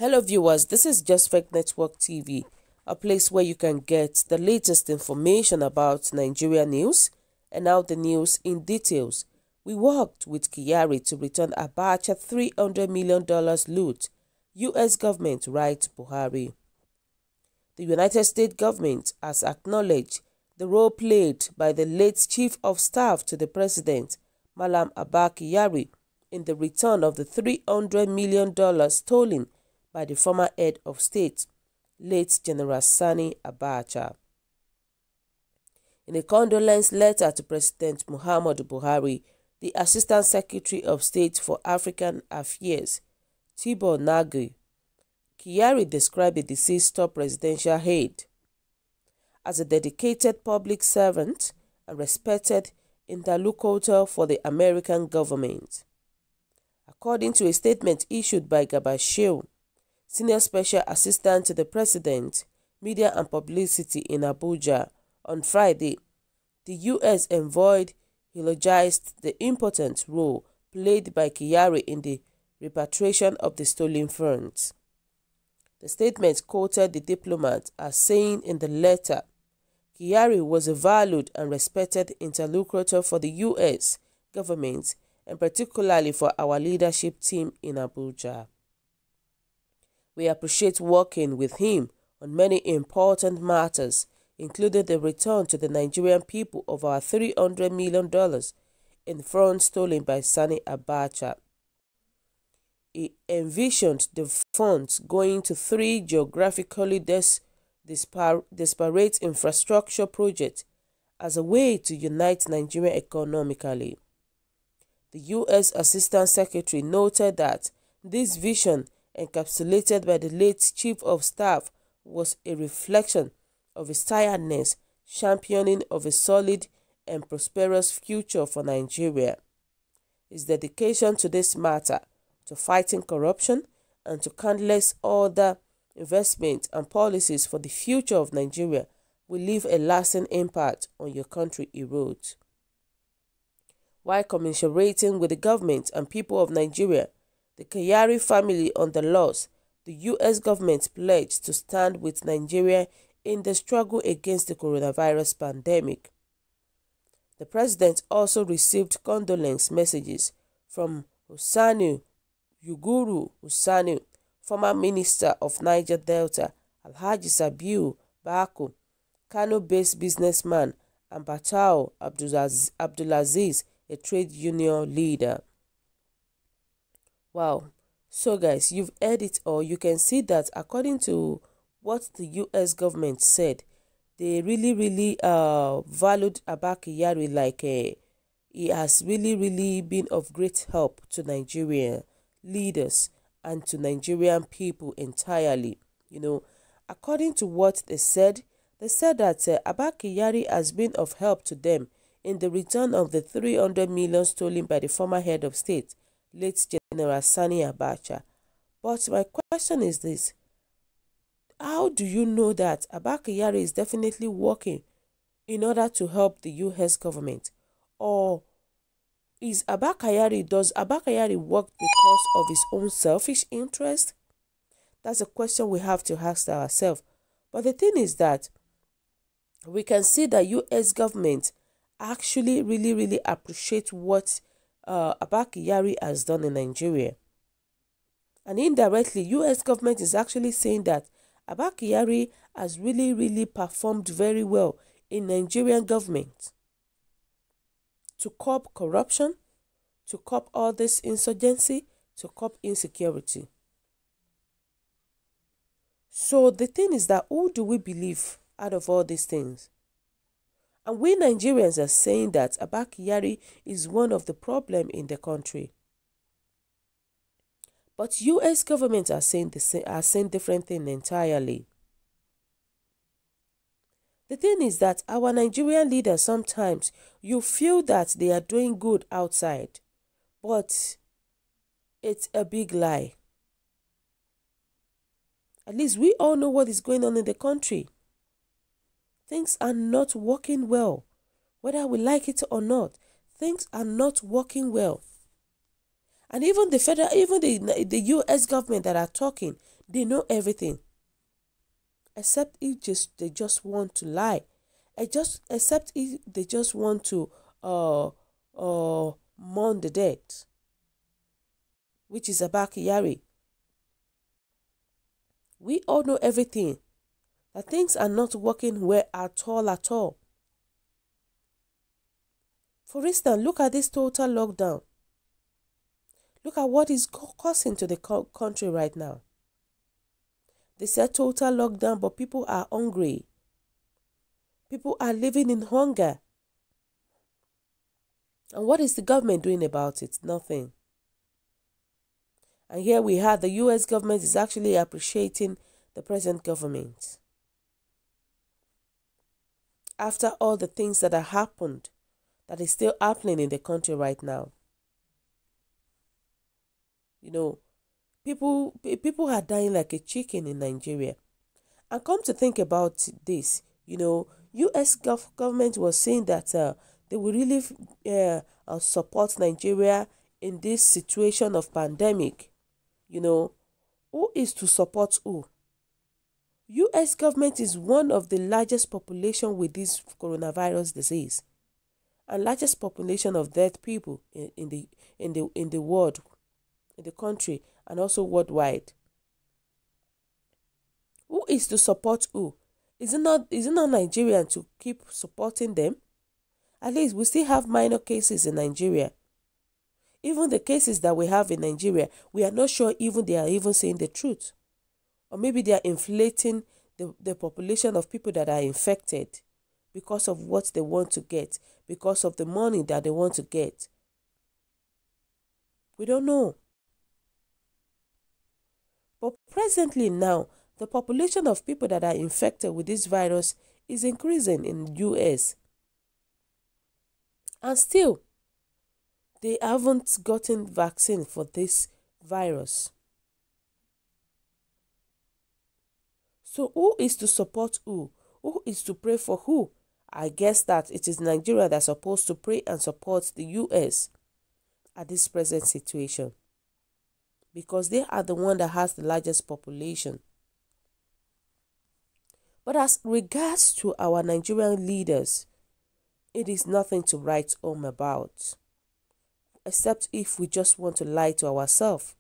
Hello viewers, this is Just Fake Network TV, a place where you can get the latest information about Nigeria news and now the news in details. We worked with Kyari to return Abba $300 million loot, US government writes Buhari. The United States government has acknowledged the role played by the late Chief of Staff to the President, Malam Abba Kyari, in the return of the $300 million stolen by the former head of state, late General Sani Abacha. In a condolence letter to President Muhammadu Buhari, the Assistant Secretary of State for African Affairs, Tibor Nagy, Kyari described the deceased top presidential aide as a dedicated public servant and respected interlocutor for the American government. According to a statement issued by Gabashew, Senior Special Assistant to the President, Media and Publicity in Abuja, on Friday, the U.S. envoy eulogized the important role played by Kyari in the repatriation of the stolen funds. The statement quoted the diplomat as saying in the letter, Kyari was a valued and respected interlocutor for the U.S. government and particularly for our leadership team in Abuja. We appreciate working with him on many important matters, including the return to the Nigerian people of our $300 million in funds stolen by Sani Abacha. He envisioned the funds going to 3 geographically disparate infrastructure projects as a way to unite Nigeria economically. The U.S. Assistant Secretary noted that this vision, encapsulated by the late Chief of Staff, was a reflection of his tiredness championing of a solid and prosperous future for Nigeria. His dedication to this matter, to fighting corruption, and to countless other investments and policies for the future of Nigeria will leave a lasting impact on your country, he wrote. While commiserating with the government and people of Nigeria, the Kyari family on the loss, the U.S. government pledged to stand with Nigeria in the struggle against the coronavirus pandemic. The president also received condolence messages from Usanu Uguru Usanu, former minister of Niger Delta, Alhaji Sabiu Baku, Kano-based businessman, and Batao Abdulaziz, a trade union leader. Wow. So guys, you've heard it all. You can see that according to what the U.S. government said, they really valued Abba Kyari, like he has really been of great help to Nigerian leaders and to Nigerian people entirely. You know, according to what they said that Abba Kyari has been of help to them in the return of the $300 million stolen by the former head of state, late General Sani Abacha. But my question is this: how do you know that Abba Kyari is definitely working in order to help the U.S. government? Or does Abba Kyari work because of his own selfish interest? That's a question we have to ask ourselves. But the thing is that we can see that U.S. government actually really appreciate what Abba Kyari has done in Nigeria. And indirectly, U.S. government is actually saying that Abba Kyari has really performed very well in Nigerian government to curb corruption, to curb all this insurgency, to curb insecurity. So the thing is that who do we believe out of all these things? And we Nigerians are saying that Abba Kyari is one of the problems in the country. But U.S. government are saying different things entirely. The thing is that our Nigerian leaders, sometimes you feel that they are doing good outside, but it's a big lie. At least we all know what is going on in the country. Things are not working well. Whether we like it or not, things are not working well. And even the U.S. government that are talking, They know everything. Except if they just want to lie. Except if they just want to mourn the dead, which is Abba Kyari. We all know everything. That things are not working well at all. For instance, look at this total lockdown. Look at what is causing to the country right now. They said total lockdown, but people are hungry. People are living in hunger. And what is the government doing about it? Nothing. And here we have the US government is actually appreciating the present government. After all the things that have happened, that is still happening in the country right now. You know, people are dying like a chicken in Nigeria. And come to think about this, you know, US government was saying that they will really support Nigeria in this situation of pandemic. You know, who is to support who? US government is one of the largest population with this coronavirus disease, and largest population of dead people in the world, in the country, and also worldwide. Who is to support who? Is it not Nigerian to keep supporting them? At least we still have minor cases in Nigeria. Even the cases that we have in Nigeria, we are not sure even they are even saying the truth. Or maybe they are inflating the population of people that are infected because of what they want to get, because of the money that they want to get. We don't know. But presently now, the population of people that are infected with this virus is increasing in the US. And still, they haven't gotten vaccine for this virus. So who is to support who? Who is to pray for who? I guess that it is Nigeria that's supposed to pray and support the US at this present situation, because they are the one that has the largest population. But as regards to our Nigerian leaders, it is nothing to write home about, except if we just want to lie to ourselves.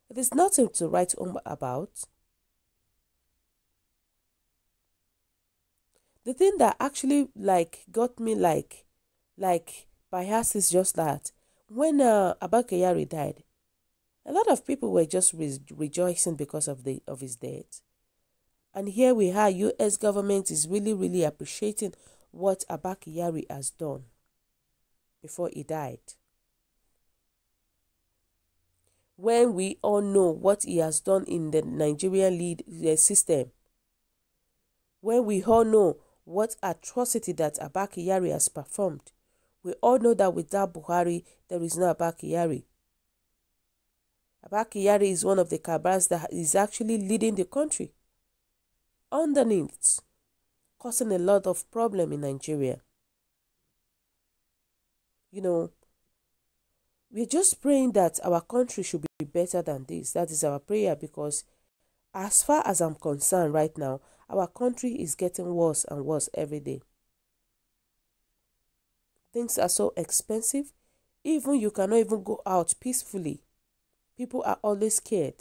It is nothing to write home about. The thing that actually got me bias is just that when Abba Kyari died, a lot of people were just rejoicing because of his death. And here we are, US government is really appreciating what Abba Kyari has done before he died. When we all know what he has done in the Nigerian system, when we all know what atrocity that Abba Kyari has performed, we all know that without Buhari, there is no Abba Kyari. Abba Kyari is one of the cabals that is actually leading the country underneath, causing a lot of problem in Nigeria. You know, we're just praying that our country should be better than this. That is our prayer, because as far as I'm concerned right now, our country is getting worse and worse every day. Things are so expensive. Even you cannot even go out peacefully. People are always scared.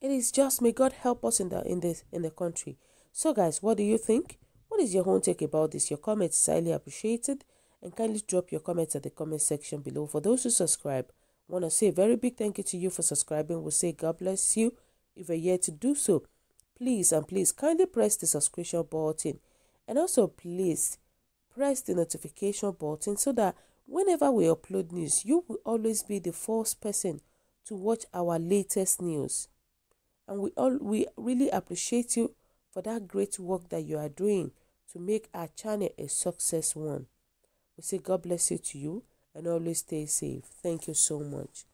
It is just, may God help us in the country. So guys, what do you think? What is your own take about this? Your comments is highly appreciated, and kindly drop your comments at the comment section below. For those who subscribe, I want to say a very big thank you to you for subscribing. We'll say God bless you. If you're yet to do so, please kindly press the subscription button, and also please press the notification button so that whenever we upload news, you will always be the first person to watch our latest news. And we really appreciate you for that great work that you are doing to make our channel a success one. We say God bless you to you, and always stay safe. Thank you so much.